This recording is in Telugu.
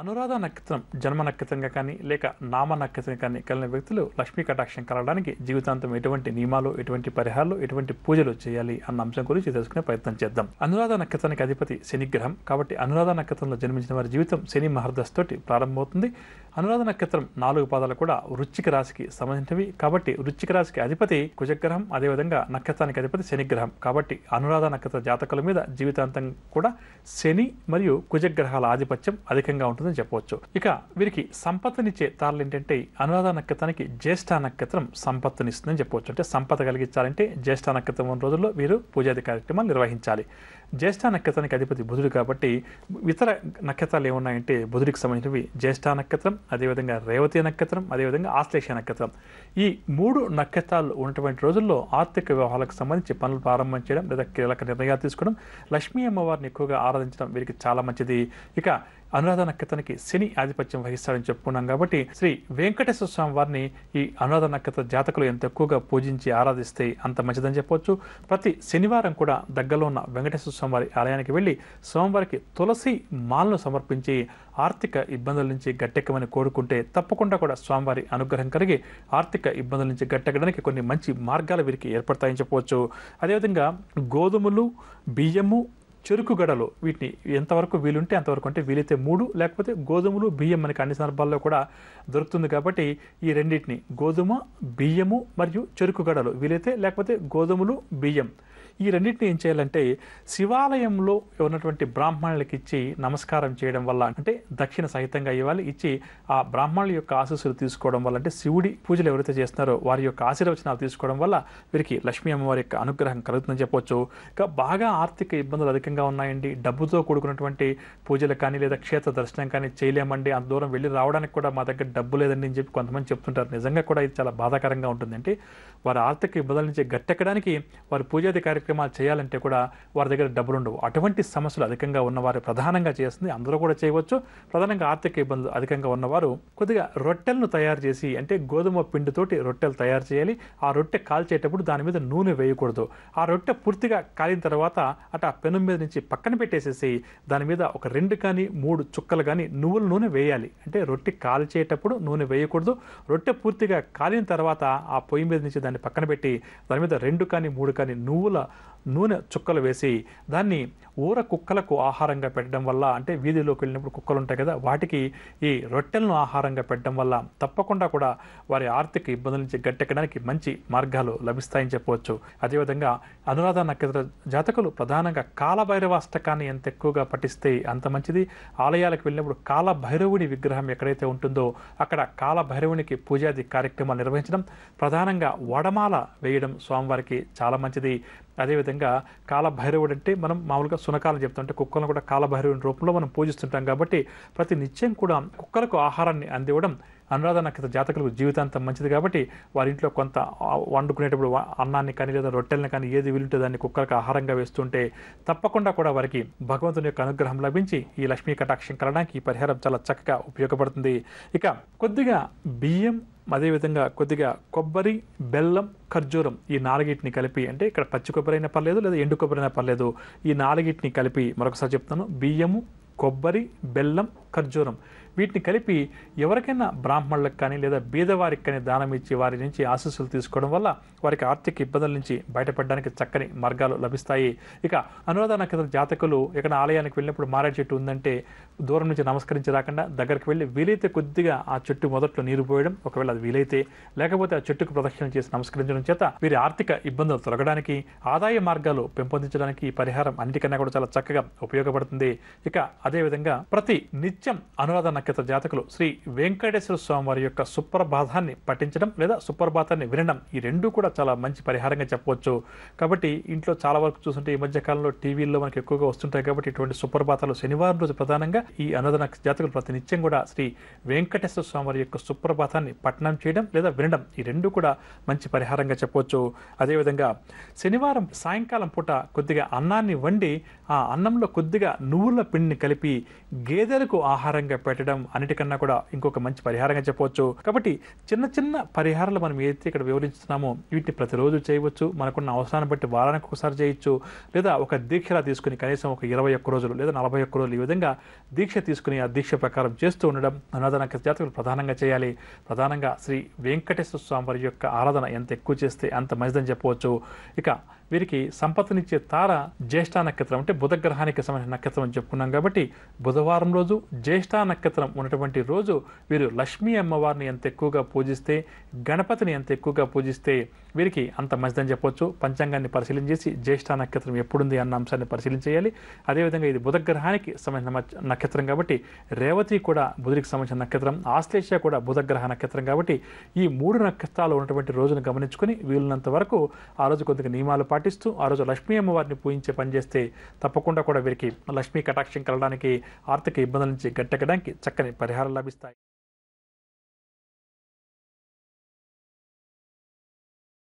అనురాధ నక్షత్రం జన్మ నక్షత్రంగా కానీ లేక నామ నక్షత్రం కానీ కలిగిన వ్యక్తులు లక్ష్మీ కటాక్షం కలగడానికి జీవితాంతం ఎటువంటి నియమాలు, ఎటువంటి పరిహారాలు, ఎటువంటి పూజలు చేయాలి అన్న అంశం గురించి తెలుసుకునే ప్రయత్నం చేద్దాం. అనురాధ నక్షత్రానికి అధిపతి శని గ్రహం కాబట్టి అనురాధ నక్షత్రంలో జన్మించిన వారి జీవితం శని మహర్దశ తోటి ప్రారంభమవుతుంది. అనురాధ నక్షత్రం 4 పాదాలు కూడా వృశ్చిక రాశికి సంబంధించినవి కాబట్టి వృశ్చిక రాశికి అధిపతి కుజగ్రహం, అదేవిధంగా నక్షత్రానికి అధిపతి శని గ్రహం కాబట్టి అనురాధ నక్షత్ర జాతకుల మీద జీవితాంతం కూడా శని మరియు కుజగ్రహాల ఆధిపత్యం అధికంగా ఉంటుందని చెప్పవచ్చు. ఇక వీరికి సంపత్తునిచ్చే తారలు ఏంటంటే అనురాధ నక్షత్రానికి జ్యేష్ఠ నక్షత్రం సంపత్తునిస్తుందని చెప్పవచ్చు. అంటే సంపద కలిగించాలంటే జ్యేష్ఠ నక్షత్రం ఉన్న రోజుల్లో వీరు పూజాది కార్యక్రమాలు నిర్వహించాలి. జ్యేష్ఠ నక్షత్రానికి అధిపతి బుధుడు కాబట్టి ఇతర నక్షత్రాలు ఏమున్నాయంటే బుధుడికి సంబంధించినవి జ్యేష్ఠ నక్షత్రం, అదేవిధంగా రేవతి నక్షత్రం, అదేవిధంగా ఆశ్లేష నక్షత్రం. ఈ 3 నక్షత్రాలు ఉన్నటువంటి రోజుల్లో ఆర్థిక వ్యవహారాలకు సంబంధించి పనులు ప్రారంభం చేయడం లేదా కీలక నిర్ణయాలు తీసుకోవడం, లక్ష్మీ అమ్మవారిని ఎక్కువగా ఆరాధించడం వీరికి చాలా మంచిది. ఇక అనురాధ నక్షత్రానికి శని ఆధిపత్యం వహిస్తాడని చెప్పుకున్నాం కాబట్టి శ్రీ వెంకటేశ్వర స్వామి వారిని ఈ అనురాధ నక్షత్ర జాతకులు ఎంత ఎక్కువగా పూజించి ఆరాధిస్తే అంత మంచిదని చెప్పవచ్చు. ప్రతి శనివారం కూడా దగ్గరలో ఉన్న వెంకటేశ్వర స్వామి వారి ఆలయానికి వెళ్ళి స్వామివారికి తులసి మాలను సమర్పించి ఆర్థిక ఇబ్బందుల నుంచి గట్టెక్కమని కోరుకుంటే తప్పకుండా కూడా స్వామివారి అనుగ్రహం కలిగి ఆర్థిక ఇబ్బందుల నుంచి గట్టెక్కడానికి కొన్ని మంచి మార్గాలు వీరికి ఏర్పడతాయని చెప్పవచ్చు. అదేవిధంగా గోధుమలు, బియ్యము, చెరుకు గడలు వీటిని ఎంతవరకు వీలుంటే అంతవరకు, అంటే వీలైతే 3 లేకపోతే గోధుమలు, బియ్యం మనకి అన్ని సందర్భాల్లో కూడా దొరుకుతుంది కాబట్టి ఈ రెండింటిని గోధుమ, బియ్యము మరియు చెరుకు గడలు వీలైతే, లేకపోతే గోధుమలు, బియ్యం ఈ రెండింటిని ఏం చేయాలంటే శివాలయంలో ఉన్నటువంటి బ్రాహ్మణులకి ఇచ్చి నమస్కారం చేయడం వల్ల, అంటే దక్షిణ సహితంగా ఇవ్వాలి, ఇచ్చి ఆ బ్రాహ్మణుల యొక్క ఆశీస్సులు తీసుకోవడం వల్ల, అంటే శివుడి పూజలు ఎవరైతే చేస్తున్నారో వారి యొక్క ఆశీర్వచనాలు తీసుకోవడం వల్ల వీరికి లక్ష్మీ అమ్మవారి యొక్క అనుగ్రహం కలుగుతుందని చెప్పవచ్చు. ఇంకా బాగా ఆర్థిక ఇబ్బందులు అధికంగా ఉన్నాయండి, డబ్బుతో కూడుకున్నటువంటి పూజలు కానీ లేదా క్షేత్ర దర్శనం కానీ చేయలేమండి, అంత దూరం వెళ్ళి రావడానికి కూడా మా దగ్గర డబ్బు లేదండి అని చెప్పి కొంతమంది చెప్తుంటారు. నిజంగా కూడా ఇది చాలా బాధాకరంగా ఉంటుంది. అంటే వారి ఆర్థిక ఇబ్బందుల నుంచి గట్టెక్కడానికి వారి పూజాది కార్యక్రమాలు చేయాలంటే కూడా వారి దగ్గర డబ్బులు ఉండవు. అటువంటి సమస్యలు అధికంగా ఉన్నవారు ప్రధానంగా చేస్తుంది, అందరూ కూడా చేయవచ్చు. ప్రధానంగా ఆర్థిక ఇబ్బందులు అధికంగా ఉన్నవారు కొద్దిగా రొట్టెలను తయారు చేసి, అంటే గోధుమ పిండితోటి రొట్టెలు తయారు చేయాలి. ఆ రొట్టె కాల్చేటప్పుడు దాని మీద నూనె వేయకూడదు. ఆ రొట్టె పూర్తిగా కాలిన తర్వాత అటు ఆ పెనం మీద నుంచి పక్కన పెట్టేసేసి దాని మీద ఒక 2 కానీ 3 చుక్కలు కానీ నువ్వుల నూనె వేయాలి. అంటే రొట్టె కాల్చేటప్పుడు నూనె వేయకూడదు. రొట్టె పూర్తిగా కాలిన తర్వాత ఆ పొయ్యి మీద నుంచి దాన్ని పక్కన పెట్టి దాని మీద 2 కానీ 3 కానీ నువ్వుల నూనె చుక్కలు వేసి దాన్ని ఊర కుక్కలకు ఆహారంగా పెట్టడం వల్ల, అంటే వీధిలోకి వెళ్ళినప్పుడు కుక్కలు ఉంటాయి కదా, వాటికి ఈ రొట్టెలను ఆహారంగా పెట్టడం వల్ల తప్పకుండా కూడా వారి ఆర్థిక ఇబ్బందుల నుంచి గట్టెక్కడానికి మంచి మార్గాలు లభిస్తాయని చెప్పవచ్చు. అదేవిధంగా అనురాధ నక్షత్ర జాతకులు ప్రధానంగా కాలభైరవాష్టకాన్ని ఎంత ఎక్కువగా పఠిస్తే అంత మంచిది. ఆలయాలకు వెళ్ళినప్పుడు కాలభైరవుడి విగ్రహం ఎక్కడైతే ఉంటుందో అక్కడ కాలభైరవునికి పూజాది కార్యక్రమాలు నిర్వహించడం, ప్రధానంగా వడమాల వేయడం స్వామివారికి చాలా మంచిది. అదేవిధంగా కాలభైరవుడు అంటే మనం మామూలుగా సునకాలు చెప్తాం, అంటే కుక్కలను కూడా కాలభైరవుని రూపంలో మనం పూజిస్తుంటాం కాబట్టి ప్రతి నిత్యం కూడా కుక్కలకు ఆహారాన్ని అందివ్వడం అనురాధ నక్షత్ర జాతకులకు జీవితాంతం మంచిది. కాబట్టి వారి ఇంట్లో కొంత వండుకునేటప్పుడు అన్నాన్ని కానీ లేదా రొట్టెలను కానీ ఏది వీలుంటే దాన్ని కుక్కలకు ఆహారంగా వేస్తుంటే తప్పకుండా కూడా వారికి భగవంతుని యొక్క అనుగ్రహం లభించి ఈ లక్ష్మీ కటాక్షం కలగడానికి ఈ పరిహారం చాలా చక్కగా ఉపయోగపడుతుంది. ఇక కొద్దిగా బియ్యం, అదేవిధంగా కొద్దిగా కొబ్బరి, బెల్లం, ఖర్జూరం ఈ 4టిని కలిపి, అంటే ఇక్కడ పచ్చి కొబ్బరి అయినా పర్లేదు లేదా ఎండు కొబ్బరి అయినా పర్లేదు, ఈ 4టిని కలిపి మరొకసారి చెప్తాను, బియ్యము, కొబ్బరి, బెల్లం, ఖర్జూరం వీటిని కలిపి ఎవరికైనా బ్రాహ్మణులకు కానీ లేదా బీదవారికి కానీ దానం ఇచ్చి వారి నుంచి ఆశీస్సులు తీసుకోవడం వల్ల వారికి ఆర్థిక ఇబ్బందుల నుంచి బయటపడడానికి చక్కని మార్గాలు లభిస్తాయి. ఇక అనురాధ నక్షత్ర జాతకులు ఎక్కడ ఆలయానికి వెళ్ళినప్పుడు మారేడు చెట్టు ఉందంటే దూరం నుంచి నమస్కరించి రాకుండా దగ్గరికి వెళ్ళి వీలైతే కొద్దిగా ఆ చెట్టు మొదట్లో నీరు పోయడం, ఒకవేళ అది వీలైతే, లేకపోతే ఆ చెట్టుకు ప్రదక్షిణ చేసి నమస్కరించడం చేత వీరి ఆర్థిక ఇబ్బందులు తొలగడానికి, ఆదాయ మార్గాలు పెంపొందించడానికి ఈ పరిహారం అన్నిటికన్నా కూడా చాలా చక్కగా ఉపయోగపడుతుంది. ఇక అదేవిధంగా ప్రతి నిత్యం అనురాధ నక్షత్ర జాతకులు శ్రీ వెంకటేశ్వర స్వామి వారి యొక్క సుప్రభాతాన్ని పఠించడం లేదా సుప్రభాతాన్ని వినడం ఈ రెండూ కూడా చాలా మంచి పరిహారంగా చెప్పవచ్చు. కాబట్టి ఇంట్లో చాలా వరకు చూస్తుంటే ఈ మధ్య కాలంలో టీవీల్లో మనకి ఎక్కువగా వస్తుంటాయి కాబట్టి ఇటువంటి సుప్రభాతాలు శనివారం రోజు ప్రధానంగా ఈ అనురాధ నక్షత్ర జాతకులు ప్రతి నిత్యం కూడా శ్రీ వెంకటేశ్వర స్వామి వారి యొక్క సుప్రభాతాన్ని పఠనం చేయడం లేదా వినడం ఈ రెండూ కూడా మంచి పరిహారంగా చెప్పవచ్చు. అదేవిధంగా శనివారం సాయంకాలం పూట కొద్దిగా అన్నాన్ని వండి ఆ అన్నంలో కొద్దిగా నువ్వుల పిండిని కలిపి గేదెలకు ఆహారంగా పెట్టడం చేయడం అన్నిటికన్నా కూడా ఇంకొక మంచి పరిహారంగా చెప్పవచ్చు. కాబట్టి చిన్న చిన్న పరిహారాలు మనం ఏదైతే ఇక్కడ వివరించుతున్నామో వీటిని ప్రతిరోజు చేయవచ్చు. మనకున్న అవసరాన్ని బట్టి వారానికి ఒకసారి చేయొచ్చు, లేదా ఒక దీక్షలా తీసుకుని కనీసం ఒక 21 రోజులు లేదా 41 రోజులు ఈ విధంగా దీక్ష తీసుకుని ఆ దీక్ష ప్రకారం చేస్తూ ఉండడం అనురాధ నక్షత్ర జాతకులు ప్రధానంగా చేయాలి. ప్రధానంగా శ్రీ వెంకటేశ్వర స్వామి వారి యొక్క ఆరాధన ఎంత ఎక్కువ చేస్తే అంత మంచిదని చెప్పవచ్చు. ఇక వీరికి సంపత్తినిచ్చే తార జ్యేష్ఠ నక్షత్రం అంటే బుధ గ్రహానికి సంబంధించిన నక్షత్రం అని చెప్పుకున్నాం. కాబట్టి బుధవారం రోజు జ్యేష్ఠ నక్షత్రం ఉన్నటువంటి రోజు వీరు లక్ష్మీ అమ్మవారిని ఎంత ఎక్కువగా పూజిస్తే, గణపతిని ఎంత ఎక్కువగా పూజిస్తే వీరికి అంత మంచిదని చెప్పవచ్చు. పంచాంగాన్ని పరిశీలన చేసి జ్యేష్ఠ నక్షత్రం ఎప్పుడుంది అన్న అంశాన్ని పరిశీలన చేయాలి. అదేవిధంగా ఇది బుధ గ్రహానికి సంబంధించిన నక్షత్రం కాబట్టి రేవతి కూడా బుధుడికి సంబంధించిన నక్షత్రం, ఆశ్లేష కూడా బుధ గ్రహ నక్షత్రం కాబట్టి ఈ 3 నక్షత్రాలు ఉన్నటువంటి రోజును గమనించుకొని వీలున్నంత వరకు ఆ రోజు కొద్దిగా నియమాలు పాటిస్తూ ఆ రోజు లక్ష్మీ అమ్మవారిని పూజించే పని చేస్తే తప్పకుండా కూడా వీరికి లక్ష్మీ కటాక్షం కలగడానికి, ఆర్థిక ఇబ్బందుల నుంచి గట్టెక్కడానికి చక్కని పరిహారాలు లభిస్తాయి.